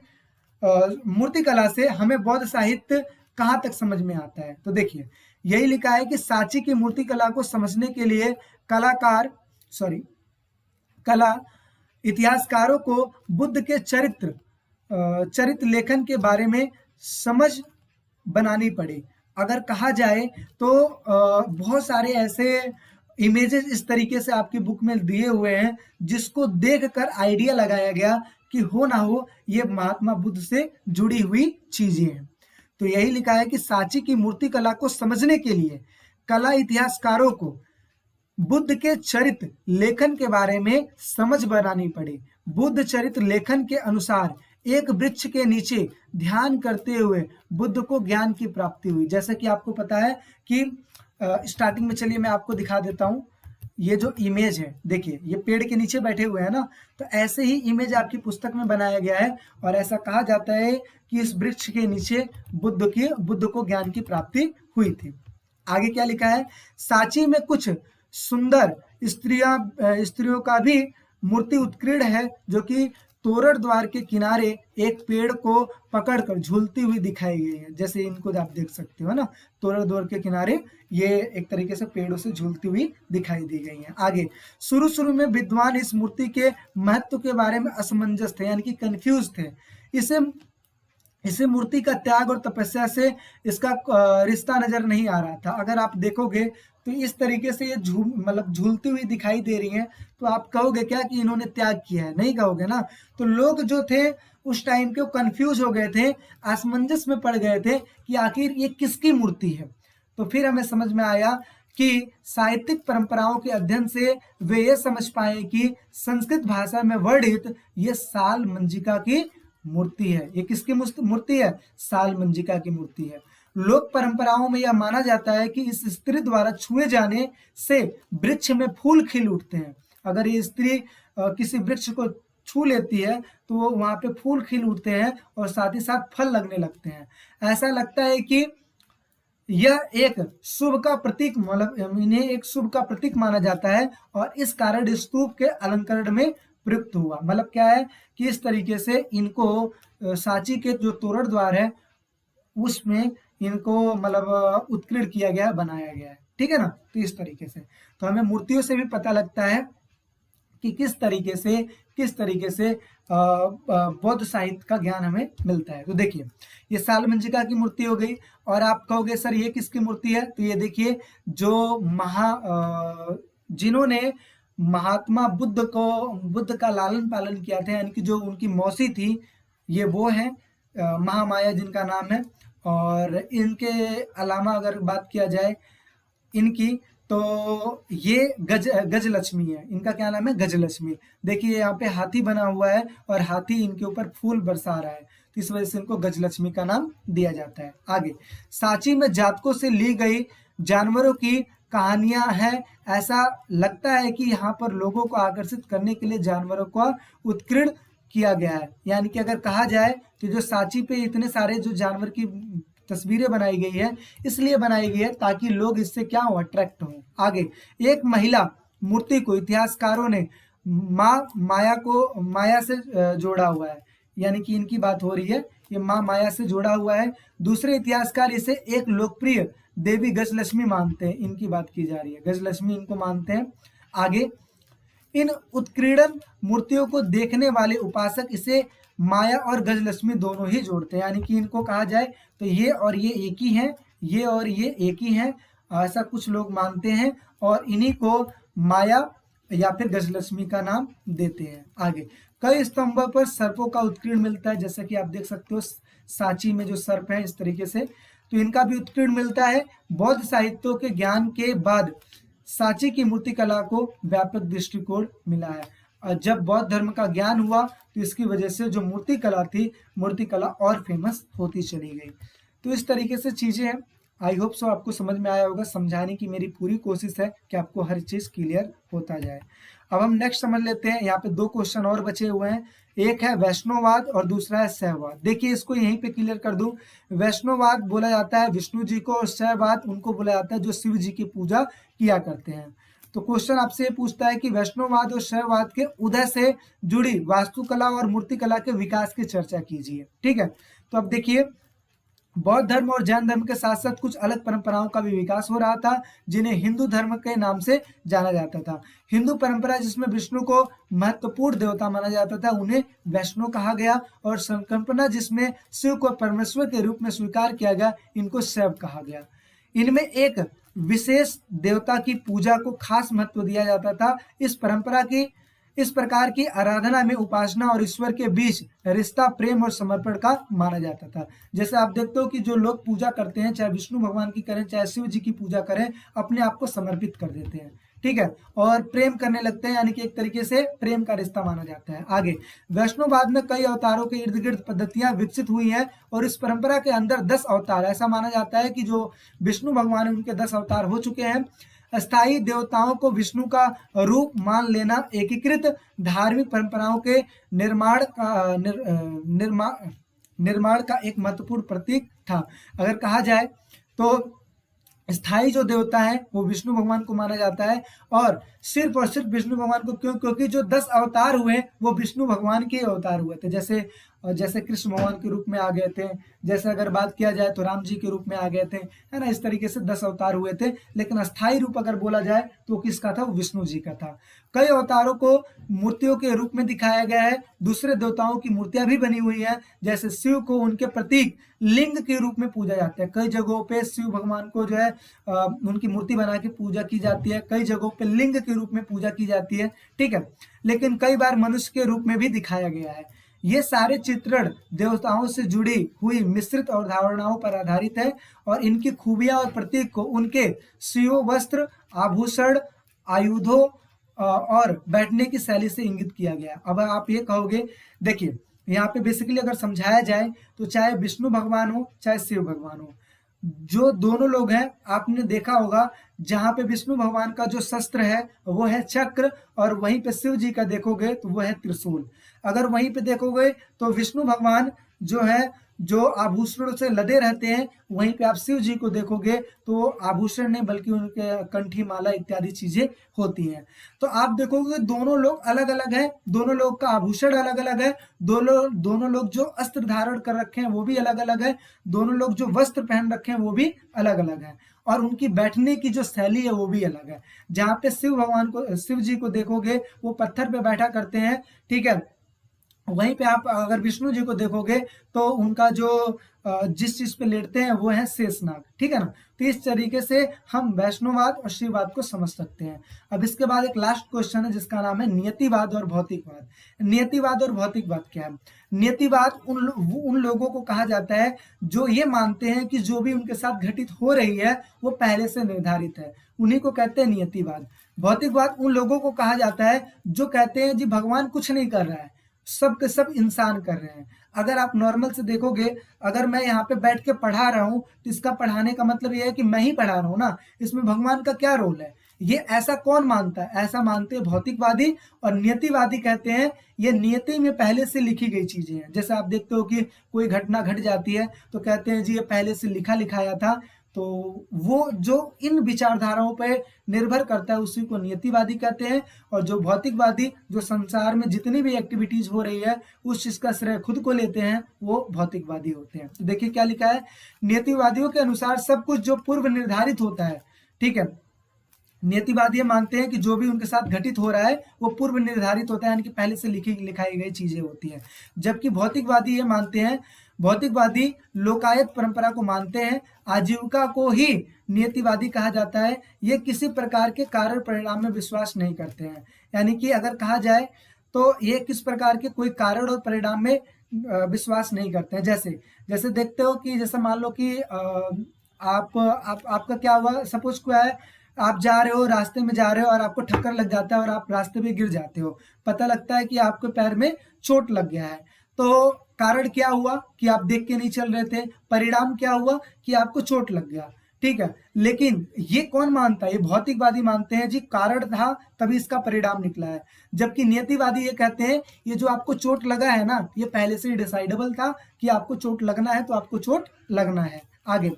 मूर्ति कला से हमें बौद्ध साहित्य कहाँ तक समझ में आता है। तो देखिए यही लिखा है कि सांची की मूर्ति कला को समझने के लिए कला इतिहासकारों को बुद्ध के चरित्र लेखन के बारे में समझ बनानी पड़े। अगर कहा जाए तो बहुत सारे ऐसे इमेजेस इस तरीके से आपकी बुक में दिए हुए हैं जिसको देखकर आइडिया लगाया गया कि हो ना हो ये महात्मा बुद्ध से जुड़ी हुई चीजें हैं। तो यही लिखा है कि सांची की मूर्ति कला को समझने के लिए कला इतिहासकारों को बुद्ध के चरित्र लेखन के बारे में समझ बनानी पड़े। बुद्ध चरित्र लेखन के अनुसार एक वृक्ष के नीचे ध्यान करते हुए बुद्ध को ज्ञान की प्राप्ति हुई। जैसे कि आपको पता है कि स्टार्टिंग में, चलिए मैं आपको दिखा देता हूं, ये जो इमेज है देखिए, ये पेड़ के नीचे बैठे हुए हैं ना, तो ऐसे ही इमेज आपकी पुस्तक में बनाया गया है और ऐसा कहा जाता है कि इस वृक्ष के नीचे बुद्ध को ज्ञान की प्राप्ति हुई थी। आगे क्या लिखा है, सांची में कुछ सुंदर स्त्रियों का भी मूर्ति उत्कीर्ण है जो कि तोरण द्वार के किनारे एक पेड़ को पकड़कर झूलती हुई दिखाई गई है। जैसे इनको आप देख सकते हो ना, तोरण द्वार के किनारे ये एक तरीके से पेड़ों से झूलती हुई दिखाई दी गई है। आगे शुरू में विद्वान इस मूर्ति के महत्व के बारे में असमंजस थे, यानी कि कंफ्यूज थे। इसे मूर्ति का त्याग और तपस्या से इसका रिश्ता नजर नहीं आ रहा था। अगर आप देखोगे तो इस तरीके से ये झूलती हुई दिखाई दे रही हैं, तो आप कहोगे क्या कि इन्होंने त्याग किया है? नहीं कहोगे ना। तो लोग जो थे उस टाइम के कंफ्यूज हो गए थे, असमंजस में पड़ गए थे कि आखिर ये किसकी मूर्ति है। तो फिर हमें समझ में आया कि साहित्यिक परंपराओं के अध्ययन से वे ये समझ पाए कि संस्कृत भाषा में वर्णित ये साल मंजिका की मूर्ति है। ये किसकी मूर्ति है? साल मंजिका की मूर्ति है। लोक परंपराओं में यह माना जाता है कि इस स्त्री द्वारा छुए जाने से वृक्ष में फूल खिल उठते हैं। अगर ये स्त्री किसी वृक्ष को छू लेती है तो वो वहां पे फूल खिल उठते हैं और साथ ही साथ फल लगने लगते हैं। ऐसा लगता है कि यह एक शुभ का प्रतीक, मतलब इन्हें एक शुभ का प्रतीक माना जाता है और इस कारण स्तूप के अलंकरण में प्रयुक्त हुआ। मतलब क्या है कि इस तरीके से इनको सांची के जो तोरण द्वार है उसमें इनको मतलब उत्कीर्ण किया गया, बनाया गया है। ठीक है ना। तो इस तरीके से तो हमें मूर्तियों से भी पता लगता है कि किस तरीके से बौद्ध साहित्य का ज्ञान हमें मिलता है। तो देखिए ये सालमंजिका की मूर्ति हो गई, और आप कहोगे सर ये किसकी मूर्ति है, तो ये देखिए जो जिन्होंने महात्मा बुद्ध का लालन पालन किया था, यानी कि जो उनकी मौसी थी, ये वो है महामाया जिनका नाम है। और इनके अलावा अगर बात किया जाए इनकी, तो ये गजलक्ष्मी है, इनका क्या नाम है, गजलक्ष्मी। देखिए यहाँ पे हाथी बना हुआ है और हाथी इनके ऊपर फूल बरसा रहा है, तो इस वजह से इनको गजलक्ष्मी का नाम दिया जाता है। आगे, सांची में जातकों से ली गई जानवरों की कहानियां हैं। ऐसा लगता है कि यहाँ पर लोगों को आकर्षित करने के लिए जानवरों का उत्कीर्ण किया गया है। यानी कि अगर कहा जाए तो जो सांची पे इतने सारे जो जानवर की तस्वीरें बनाई गई है, इसलिए बनाई गई है ताकि लोग इससे क्या हो, अट्रैक्ट हो। आगे, एक महिला मूर्ति को इतिहासकारों ने माया से जोड़ा हुआ है, यानी कि इनकी बात हो रही है, ये माँ माया से जोड़ा हुआ है। दूसरे इतिहासकार इसे एक लोकप्रिय देवी गजलक्ष्मी मानते हैं, इनकी बात की जा रही है, गजलक्ष्मी इनको मानते हैं। आगे, इन उत्कीर्णन मूर्तियों को देखने वाले उपासक इसे माया और गजलक्ष्मी दोनों ही जोड़ते हैं, यानी कि इनको कहा जाए तो ये और ये एक ही हैं, ये और ये एक ही हैं, ऐसा कुछ लोग मानते हैं, और इन्हीं को माया या फिर गजलक्ष्मी का नाम देते हैं। आगे, कई स्तंभों पर सर्पों का उत्कीर्ण मिलता है, जैसे कि आप देख सकते हो सांची में जो सर्प है इस तरीके से, तो इनका भी उत्कीर्ण मिलता है। बौद्ध साहित्यों के ज्ञान के बाद सांची की मूर्ति कला को व्यापक दृष्टिकोण मिला है, और जब बौद्ध धर्म का ज्ञान हुआ तो इसकी वजह से जो मूर्ति कला थी, मूर्ति कला और फेमस होती चली गई। तो इस तरीके से चीजें हैं। आई होप सो आपको समझ में आया होगा, समझाने की मेरी पूरी कोशिश है कि आपको हर चीज क्लियर होता जाए। अब हम नेक्स्ट समझ लेते हैं, यहाँ पे 2 क्वेश्चन और बचे हुए हैं, एक है वैष्णववाद और दूसरा है शैववाद। देखिए इसको यहीं पे क्लियर कर दूं, वैष्णववाद बोला जाता है विष्णु जी को, और शैववाद उनको बोला जाता है जो शिव जी की पूजा किया करते हैं। तो क्वेश्चन आपसे ये पूछता है कि वैष्णववाद और शैववाद के उदय से जुड़ी वास्तुकला और मूर्तिकला के विकास की चर्चा कीजिए। ठीक है, तो अब देखिए बौद्ध धर्म और जैन धर्म के साथ साथ कुछ अलग परंपराओं का भी विकास हो रहा था, जिन्हें हिंदू धर्म के नाम से जाना जाता था। हिंदू परंपरा जिसमें विष्णु को महत्वपूर्ण देवता माना जाता था, उन्हें वैष्णव कहा गया, और संकल्पना जिसमें शिव को परमेश्वर के रूप में स्वीकार किया गया, इनको शैव कहा गया। इनमें एक विशेष देवता की पूजा को खास महत्व दिया जाता था। इस प्रकार की आराधना में उपासना और ईश्वर के बीच रिश्ता प्रेम और समर्पण का माना जाता था। जैसे आप देखते हो कि जो लोग पूजा करते हैं, चाहे विष्णु भगवान की करें चाहे शिव जी की पूजा करें, अपने आप को समर्पित कर देते हैं, ठीक है, और प्रेम करने लगते हैं, यानी कि एक तरीके से प्रेम का रिश्ता माना जाता है। आगे, वैष्णववाद में कई अवतारों के इर्द गिर्द पद्धतियां विकसित हुई हैं, और इस परंपरा के अंदर 10 अवतार, ऐसा माना जाता है कि जो विष्णु भगवान है उनके 10 अवतार हो चुके हैं। अस्थायी देवताओं को विष्णु का रूप मान लेना एकीकृत धार्मिक परंपराओं के निर्माण का एक महत्वपूर्ण प्रतीक था। अगर कहा जाए तो स्थायी जो देवता है वो विष्णु भगवान को माना जाता है, और सिर्फ विष्णु भगवान को क्यों, क्योंकि जो 10 अवतार हुए वो विष्णु भगवान के अवतार हुए थे। जैसे कृष्ण भगवान के रूप में आ गए थे, जैसे अगर बात किया जाए तो राम जी के रूप में आ गए थे, है ना, इस तरीके से 10 अवतार हुए थे। लेकिन अस्थायी रूप अगर बोला जाए तो किसका था, वो विष्णु जी का था। कई अवतारों को मूर्तियों के रूप में दिखाया गया है। दूसरे देवताओं की मूर्तियां भी बनी हुई हैं, जैसे शिव को उनके प्रतीक लिंग के रूप में पूजा जाता है। कई जगहों पे शिव भगवान को जो है उनकी मूर्ति बना के पूजा की जाती है, कई जगहों पे लिंग के रूप में पूजा की जाती है, ठीक है, लेकिन कई बार मनुष्य के रूप में भी दिखाया गया है। ये सारे चित्रण देवताओं से जुड़ी हुई मिश्रित और धारणाओं पर आधारित है, और इनकी खूबियां और प्रतीक को उनके शिव वस्त्र, आभूषण, आयुधों और बैठने की शैली से इंगित किया गया। अब आप ये कहोगे, देखिए यहाँ पे बेसिकली अगर समझाया जाए तो चाहे विष्णु भगवान हो चाहे शिव भगवान हो, जो दोनों लोग हैं, आपने देखा होगा जहां पे विष्णु भगवान का जो शस्त्र है वो है चक्र, और वहीं पे शिव जी का देखोगे तो वो है त्रिशूल। अगर वहीं पे देखोगे तो विष्णु भगवान जो है जो आभूषणों से लदे रहते हैं। वहीं पे आप शिव जी को देखोगे तो आभूषण नहीं बल्कि उनके कंठी माला इत्यादि चीजें होती हैं। तो आप देखोगे दोनों लोग अलग अलग हैं, दोनों लोग का आभूषण अलग अलग है, दोनों लोग जो अस्त्र धारण कर रखे हैं वो भी अलग अलग है, दोनों लोग जो वस्त्र पहन रखे हैं वो भी अलग अलग है, और उनकी बैठने की जो शैली है वो भी अलग है। जहाँ पे शिव जी को देखोगे वो पत्थर पे बैठा करते हैं, ठीक है। वहीं पे आप अगर विष्णु जी को देखोगे तो उनका जो जिस चीज पे लेटते हैं वो है शेषनाग, ठीक है ना। तो इस तरीके से हम वैष्णववाद और शिववाद को समझ सकते हैं। अब इसके बाद एक लास्ट क्वेश्चन है जिसका नाम है नियतिवाद और भौतिकवाद। नियतिवाद और भौतिकवाद क्या है? नियतिवाद उन लोगों को कहा जाता है जो ये मानते हैं कि जो भी उनके साथ घटित हो रही है वो पहले से निर्धारित है, उन्हीं को कहते हैं नियतिवाद। भौतिकवाद उन लोगों को कहा जाता है जो कहते हैं जी भगवान कुछ नहीं कर रहा है, सब के सब इंसान कर रहे हैं। अगर आप नॉर्मल से देखोगे, अगर मैं यहाँ पे बैठ के पढ़ा रहा हूँ तो इसका पढ़ाने का मतलब ये है कि मैं ही पढ़ा रहा हूँ ना, इसमें भगवान का क्या रोल है? ये ऐसा कौन मानता है? ऐसा मानते हैं भौतिकवादी। और नियतिवादी कहते हैं ये नियति में पहले से लिखी गई चीजें हैं। जैसे आप देखते हो कि कोई घटना घट जाती है तो कहते हैं जी ये पहले से लिखाया था। तो वो जो इन विचारधाराओं पर निर्भर करता है उसी को नियतिवादी कहते हैं। और जो भौतिकवादी, जो संसार में जितनी भी एक्टिविटीज हो रही है उस चीज का श्रेय खुद को लेते हैं, वो भौतिकवादी होते हैं। तो देखिए क्या लिखा है, नियतिवादियों के अनुसार सब कुछ जो पूर्व निर्धारित होता है, ठीक है। नियतिवादी मानते हैं कि जो भी उनके साथ घटित हो रहा है वो पूर्व निर्धारित होता है, यानी कि पहले से लिखाई गई चीजें होती हैं। जबकि भौतिकवादी ये मानते हैं, भौतिकवादी लोकायत परंपरा को मानते हैं, आजीविका को ही नियतिवादी कहा जाता है। ये किसी प्रकार के कारण परिणाम में विश्वास नहीं करते हैं, यानी कि अगर कहा जाए तो ये किस प्रकार के कोई कारण और परिणाम में विश्वास नहीं करते हैं। जैसे देखते हो कि जैसे मान लो कि आपका क्या हुआ, सपोज क्या है, आप जा रहे हो, रास्ते में जा रहे हो और आपको ठक्कर लग जाता है और आप रास्ते में गिर जाते हो। पता लगता है कि आपके पैर में चोट लग गया है। तो कारण क्या हुआ कि आप देख के नहीं चल रहे थे, परिणाम क्या हुआ कि आपको चोट लग गया, ठीक है। लेकिन ये कौन मानता है? ये भौतिकवादी मानते हैं जी कारण था तभी इसका परिणाम निकला है। जबकि नियतिवादी ये कहते हैं ये जो आपको चोट लगा है ना, ये पहले से ही डिसाइडेबल था कि आपको चोट लगना है तो आपको चोट लगना है। आगे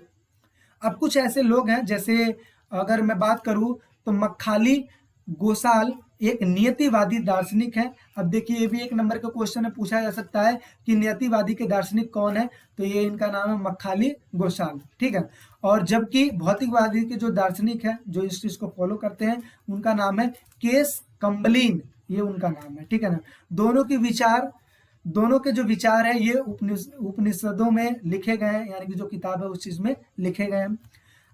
अब कुछ ऐसे लोग हैं, जैसे अगर मैं बात करूं तो मक्खाली गोसाल एक नियतिवादी दार्शनिक है। अब देखिए ये भी एक नंबर का क्वेश्चन है, पूछा जा सकता है कि नियतिवादी के दार्शनिक कौन है, तो ये इनका नाम है मक्खाली गोसाल, ठीक है। और जबकि भौतिकवादी के जो दार्शनिक है, जो इस चीज को फॉलो करते हैं, उनका नाम है केस कम्बलीन, ये उनका नाम है, ठीक है ना। दोनों के जो विचार है ये उपनिषदों में लिखे गए हैं, यानी कि जो किताब है उस चीज में लिखे गए हैं।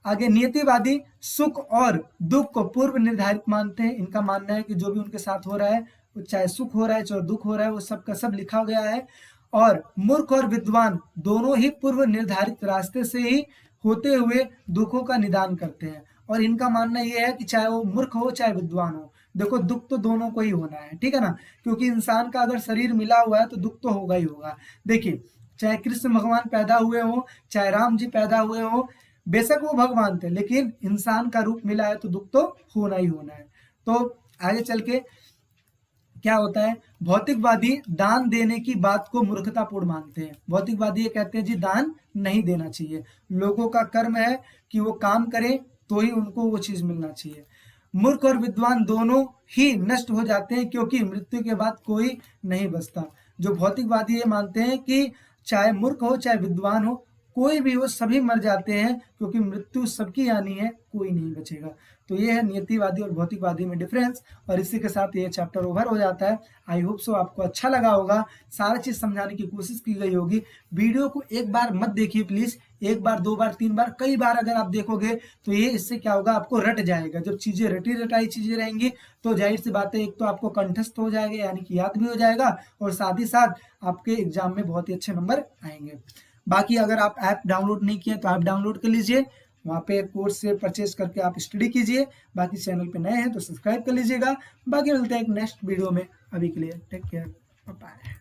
आगे नियतिवादी सुख और दुख को पूर्व निर्धारित मानते हैं। इनका मानना है कि जो भी उनके साथ हो रहा है, चाहे सुख हो रहा है चाहे दुख हो रहा है, वो सब का सब लिखा गया है। और मूर्ख और विद्वान दोनों ही पूर्व निर्धारित रास्ते से ही होते हुए दुखों का निदान करते हैं। और इनका मानना यह है कि चाहे वो मूर्ख हो चाहे विद्वान हो, देखो दुख तो दोनों को ही होना है, ठीक है ना, क्योंकि इंसान का अगर शरीर मिला हुआ है तो दुख तो होगा ही होगा। देखिए चाहे कृष्ण भगवान पैदा हुए हो, चाहे राम जी पैदा हुए हो, बेशक वो भगवान थे, लेकिन इंसान का रूप मिला है तो दुख तो होना ही होना है। तो आगे चल के क्या होता है, भौतिकवादी दान देने की बात को मूर्खतापूर्ण मानते हैं। भौतिकवादी ये कहते हैं जी दान नहीं देना चाहिए, लोगों का कर्म है कि वो काम करें तो ही उनको वो चीज मिलना चाहिए। मूर्ख और विद्वान दोनों ही नष्ट हो जाते हैं क्योंकि मृत्यु के बाद कोई नहीं बचता। जो भौतिकवादी ये मानते हैं कि चाहे मूर्ख हो चाहे विद्वान हो, कोई भी हो, सभी मर जाते हैं क्योंकि मृत्यु सबकी आनी है, कोई नहीं बचेगा। तो ये है नियतिवादी और भौतिकवादी में डिफरेंस। और इसी के साथ ये चैप्टर ओवर हो जाता है। आई होप सो आपको अच्छा लगा होगा, सारा चीज समझाने की कोशिश की गई होगी। वीडियो को एक बार मत देखिए प्लीज, एक बार दो बार तीन बार कई बार अगर आप देखोगे तो ये इससे क्या होगा, आपको रट जाएगा। जब चीजें रटी रटाई चीजें रहेंगी तो जाहिर सी बात है एक तो आपको कंठस्थ हो जाएगा, यानी कि याद भी हो जाएगा, और साथ ही साथ आपके एग्जाम में बहुत ही अच्छे नंबर आएंगे। बाकी अगर आप ऐप डाउनलोड नहीं किए तो ऐप डाउनलोड कर लीजिए, वहाँ पे कोर्स से परचेज करके आप स्टडी कीजिए। बाकी चैनल पे नए हैं तो सब्सक्राइब कर लीजिएगा। बाकी मिलते हैं एक नेक्स्ट वीडियो में, अभी के लिए टेक केयर, बाय बाय।